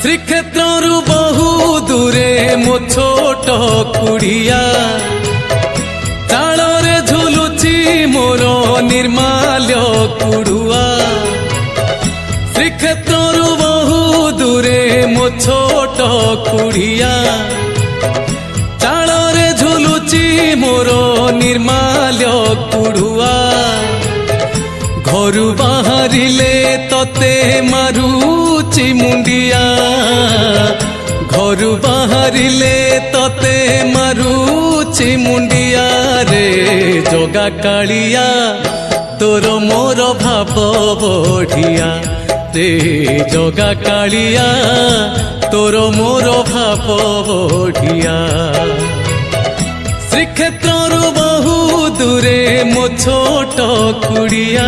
ଶ୍ରୀକ୍ଷେତ୍ରରୁ ବହୁ ଦୂରେ ମୋ ଛୋଟ କୁଡ଼ିଆ ଚାଳରେ ଝୁଲୁଛି ମୋର ନିର୍ମାଲ୍ୟ କୁଡ଼ୁଆ। ଶ୍ରୀକ୍ଷେତ୍ରରୁ ବହୁ ଦୂରେ ମୋ ଛୋଟ କୁଡ଼ିଆ ଚାଳରେ ଝୁଲୁଛି ମୋର ନିର୍ମାଲ୍ୟ କୁଡ଼ୁଆ। ଘରୁ ବାହାରିଲେ ତତେ ମାରୁଛି ମୁଣ୍ଡିଆ, ଘରୁ ବାହାରିଲେ ତତେ ମାରୁଛି ମୁଣ୍ଡିଆ। ରେ ଜଗା କାଳିଆ ତୋର ମୋର ଭାବ ବଢ଼ିଆ, ରେ ଜଗା କାଳିଆ ତୋର ମୋର ଭାବ ବଢ଼ିଆ। ଶ୍ରୀକ୍ଷେତ୍ରରୁ ବହୁ ଦୂରେ ମୋ ଛୋଟ କୁଡ଼ିଆ।